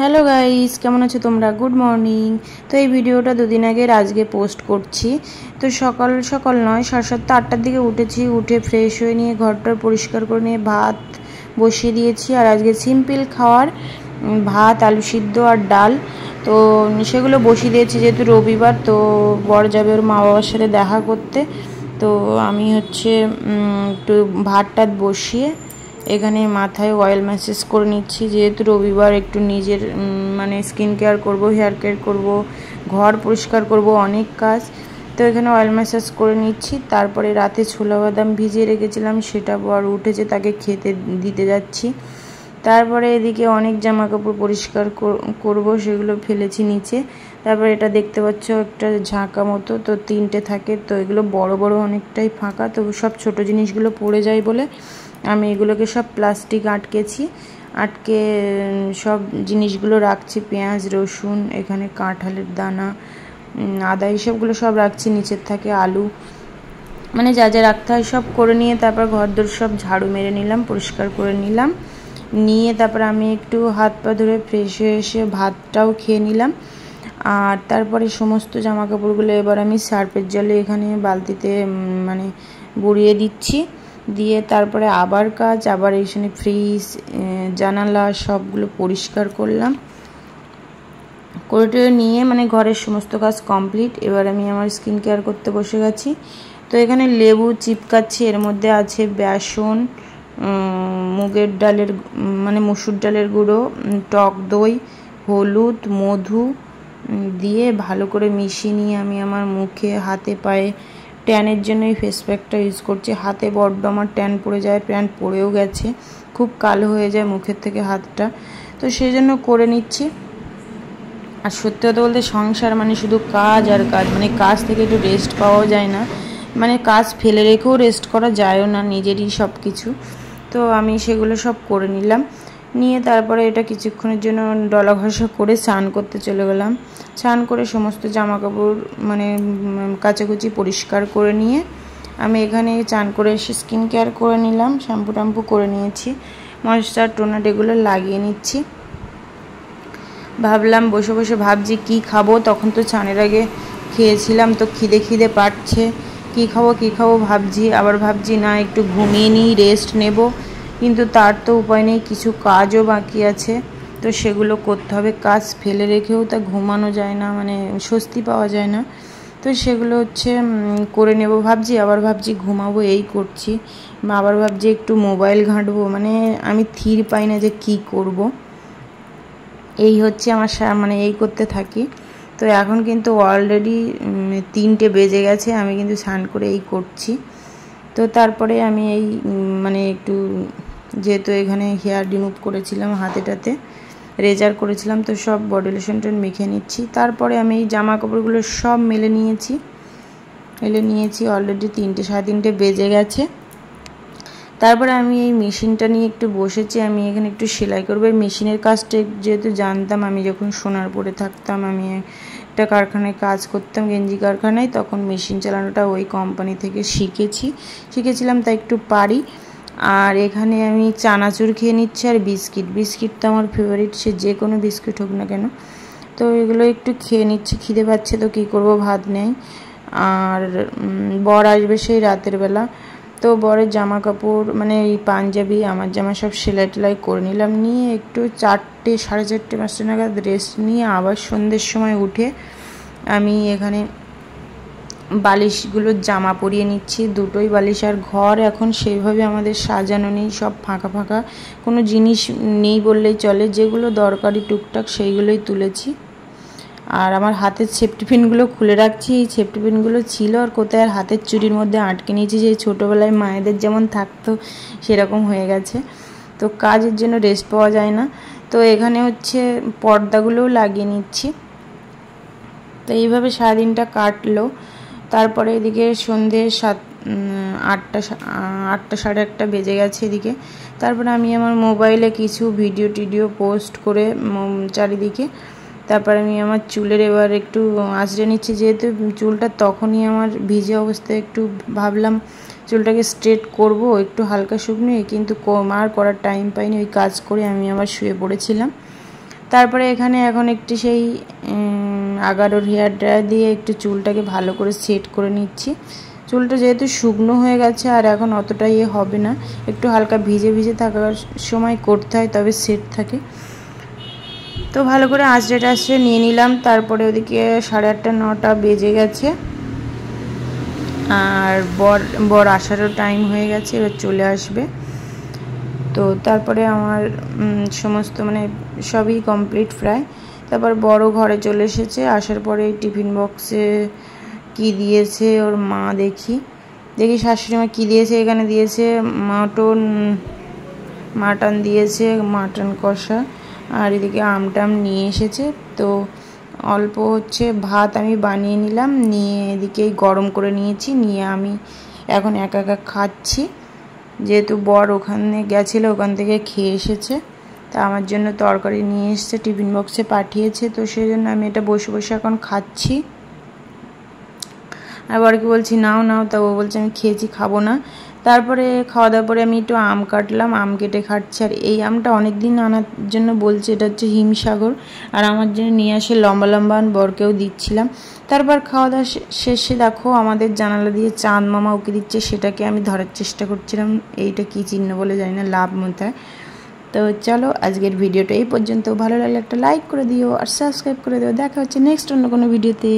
Hello guys, কেমন আছো তোমরা? Good morning. তো এই ভিডিওটা দুদিন আগের আজকে পোস্ট করছি। তো সকাল সকাল নয়, 7:30-8টার দিকে উঠেছি। উঠে ফ্রেশ হয়ে নিয়ে ঘরটা পরিষ্কার করে নিয়ে ভাত বসিয়ে দিয়েছি। আর আজকে সিম্পল খাওয়ার ভাত, আলু সিদ্ধ আর ডাল। তো সেগুলো বসিয়ে দিয়েছি যেহেতু রবিবার। তো বর যাবে ওর মা বাবার সাথে দেখা করতে। তো আমি একটু ভাত টাত বসিয়ে এখানে মাথায় অয়েল ম্যাসেজ করে নিচ্ছি। যেহেতু রবিবার একটু নিজের স্কিন কেয়ার করব, হেয়ার কেয়ার করব, ঘর পরিষ্কার করব, অনেক কাজ। তো এখানে অয়েল ম্যাসেজ করে নিচ্ছি। তারপরে রাতে ছোলা বাদাম ভিজিয়ে রেখেছিলাম, সেটা বর উঠেছে, তাকে খেতে দিতে যাচ্ছি। তারপরে এদিকে অনেক জামা কাপড় পরিষ্কার করব, সেগুলো ফেলেছি নিচে। তারপরে এটা দেখতে পাচ্ছ একটা ঝাঁকা মতো, তো 3টে থাকে। তো এগুলো বড় বড় অনেকটাই ফাঁকা, তো সব ছোট জিনিসগুলো পড়ে যায় বলে আমি এগুলোকে সব প্লাস্টিক আটকে সব জিনিসগুলো রাখছি। পেঁয়াজ, রসুন, এখানে কাঁঠালের দানা, আদা, এইসবগুলো সব রাখছি। নিচের থাকে আলু, যা যা রাখতে হয় সব করে নিয়ে তারপর ঘরদোর সব ঝাড়ু মেরে নিলাম, পরিষ্কার করে নিলাম। নিয়ে তারপর আমি একটু হাত পা ধরে ফ্রেশ হয়ে এসে ভাতটাও খেয়ে নিলাম। আর তারপরে সমস্ত জামা কাপড়গুলো এবার আমি সার্ফের জলে এখানে বালতিতে বুড়িয়ে দিচ্ছি। দিয়ে তারপরে আবার এইখানে ফ্রিজ, জানালা সবগুলো পরিষ্কার করলাম। করে নিয়ে ঘরের সমস্ত কাজ কমপ্লিট। এবার আমি আমার স্কিন কেয়ার করতে বসে গেছি। তো এখানে লেবু চিপকাচ্ছি, এর মধ্যে আছে বেসন, মসুর ডালের গুঁড়ো, টক দই, হলুদ, মধু দিয়ে ভালো করে মিশিয়ে নিয়ে আমি আমার মুখে, হাতে, পায়ে ট্যানের জন্য এই ফেস প্যাকটা ইউজ করছি। হাতে বড্ড আমার ট্যান পড়ে যায়, ট্যান পড়েও গেছে, খুব কালো হয়ে যায় মুখের থেকে হাতটা। তো সেই জন্য করে নিচ্ছি। আর সত্যি কথা বলতে সংসার শুধু কাজ আর কাজ, কাজ থেকে একটু রেস্ট পাওয়াও যায় না, কাজ ফেলে রেখেও রেস্ট করা যায়ও না, নিজেরই সব কিছু। তো আমি সেগুলো সব করে নিলাম। নিয়ে তারপরে এটা কিছুক্ষণের জন্য ডলা ঘষা করে স্নান করতে চলে গেলাম। স্নান করে সমস্ত জামা কাপড় কাচাকুচি পরিষ্কার করে নিয়ে আমি এখানে স্নান করে এসে স্কিন কেয়ার করে নিলাম, শ্যাম্পু ট্যাম্পু করে নিয়েছি, ময়েশ্চার টোনার এগুলো লাগিয়ে নিচ্ছি। ভাবলাম বসে বসে ভাবছি কি খাবো। তখন তো স্নানের আগে খেয়েছিলাম, তো খিদে পাচ্ছে, কি খাবো ভাবছি। আবার ভাবছি না একটু ঘুমিয়ে নিই, রেস্ট নেব, কিন্তু তার তো উপায় নেই, কিছু কাজও বাকি আছে, তো সেগুলো করতে হবে। কাজ ফেলে রেখেও তা ঘুমানো যায় না, স্বস্তি পাওয়া যায় না। তো সেগুলো করে নেব ভাবছি, আবার ভাবছি ঘুমাবো, এই করছি। আবার ভাবছি একটু মোবাইল ঘাঁটবো, আমি থির পাই না যে কি করব। এই হচ্ছে আমার এই করতে থাকি। তো এখন কিন্তু অলরেডি 3টে বেজে গেছে, আমি কিন্তু স্নান করে এই করছি। তো তারপরে আমি এই একটু, যেহেতু এখানে হেয়ার রিমুভ করেছিলাম, হাতেটাতে রেজার করেছিলাম, তো সব বডি লোশন মেখে নিচ্ছি। তারপরে আমি এই জামা কাপড়গুলো সব মেলে নিয়েছি। অলরেডি 3টে, 3:30 বেজে গেছে। তারপরে আমি এই মেশিনটা নিয়ে একটু বসেছি। আমি এখানে একটু সেলাই করবো। এই মেশিনের কাজটা যেহেতু জানতাম, আমি যখন সোনারপুরে থাকতাম, আমি একটা কারখানায় কাজ করতাম, গেঞ্জি কারখানায়, তখন মেশিন চালানোটা ওই কোম্পানি থেকে শিখেছিলাম, তাই একটু পারি। আর এখানে আমি চানাচুর খেয়ে নিচ্ছি আর বিস্কিট তো আমার ফেভারিট, সে যে কোনো বিস্কিট হোক না কেন। তো এগুলো একটু খেয়ে নিচ্ছি, খিদে পাচ্ছে, তো কী করব, ভাত নেই। আর বর আসবে সেই রাতের বেলা। তো বরের জামা কাপড় এই পাঞ্জাবি, আমার জামা সব সেলাই টেলাই করে নিলাম। নিয়ে একটু 4টে, 4:30, 5টা নাগাদ রেস্ট নিয়ে আবার সন্ধ্যের সময় উঠে আমি এখানে বালিশগুলোর জামা পরিয়ে নিচ্ছি, দুটোই বালিশ। আর ঘর এখন সেইভাবে আমাদের সাজানো নেই, সব ফাঁকা, কোনো জিনিস নেই বললেই চলে, যেগুলো দরকারি টুকটাক সেইগুলোই তুলেছি। আর আমার হাতের সেফটি পিনগুলো খুলে রাখছি। এই সেফটি পিনগুলো ছিল আর কোথায়, আর হাতের চুড়ির মধ্যে আটকে নিয়েছি, যে ছোটোবেলায় মায়েদের যেমন থাকতো সেরকম হয়ে গেছে। তো কাজের জন্য রেস্ট পাওয়া যায় না। তো এখানে পর্দাগুলোও লাগিয়ে নিচ্ছি। তো এইভাবে সারাদিনটা কাটলো। তারপরে এদিকে সন্ধ্যে 8টা, 8:30 বেজে গেছে এদিকে। তারপরে আমি আমার মোবাইলে কিছু ভিডিও পোস্ট করে চারিদিকে। তারপর আমি আমার চুলের এবার একটু আঁচড়ে নিচ্ছি, যেহেতু চুলটা তখনই আমার ভিজে অবস্থায়, একটু ভাবলাম চুলটাকে স্ট্রেট করব, একটু হালকা শুকনো, কিন্তু আর করার টাইম পাইনি। ওই কাজ করে আমি আবার শুয়ে পড়েছিলাম। তারপরে এখানে এখন একটি সেই আগারোর হেয়ার ড্রায়ার দিয়ে একটু চুলটাকে ভালো করে সেট করে নিচ্ছি। চুলটা যেহেতু শুকনো হয়ে গেছে আর এখন অতটা হবে না, একটু হালকা ভিজে ভিজে থাকার সময় করতে হয়, তবে সেট থাকে। তো ভালো করে আঁচড়ে টাচড়ে নিয়ে নিলাম। তারপরে ওদিকে 8:30 9টা বেজে গেছে আর বর আসারও টাইম হয়ে গেছে, এবার চলে আসবে। তো তারপরে আমার সমস্ত মানে সবই কমপ্লিট প্রায়। তারপর বড় ঘরে চলে এসেছে, আসার পরে টিফিন বক্সে কি দিয়েছে ওর মা, দেখি শাশুড়ি মা কী দিয়েছে। এখানে দিয়েছে মাটন দিয়েছে, মাটন কষা, আর এদিকে আমটাম নিয়ে এসেছে। তো অল্প হচ্ছে ভাত আমি বানিয়ে নিলাম, নিয়ে এদিকে গরম করে নিয়েছি, নিয়ে আমি এখন একা একা খাচ্ছি। যেহেতু বর ওখানে গেছিলো, ওখান থেকে খেয়ে এসেছে, তা আমার জন্য তরকারি নিয়ে এসেছে, টিফিন বক্সে পাঠিয়েছে। তো সেই জন্য আমি এটা বসে বসে এখন খাচ্ছি। আর বরকে বলছি নাও নাও, তা ও বলছে আমি খেয়েছি, খাবো না। তারপরে খাওয়া দাওয়ার পরে আমি একটু আম কাটলাম, আম কেটে খাচ্ছি। আর এই আমটা অনেক দিন আনার জন্য বলছে, এটা হচ্ছে হিমসাগর, আর আমার জন্য নিয়ে আসে লম্বা লম্বা, বরকেও দিচ্ছিলাম। তারপর খাওয়া দাওয়া শেষে দেখো আমাদের জানালা দিয়ে চাঁদ মামা উঁকি দিচ্ছে, সেটাকে আমি ধরার চেষ্টা করছিলাম। এইটা কী চিহ্ন বলে জানি না, লাভ মতো। তো চলো আজকের ভিডিওটা এই পর্যন্ত। ভালো লাগলে একটা লাইক করে দিও আর সাবস্ক্রাইব করে দিও। দেখা হচ্ছে নেক্সট অন্য কোনো ভিডিওতে।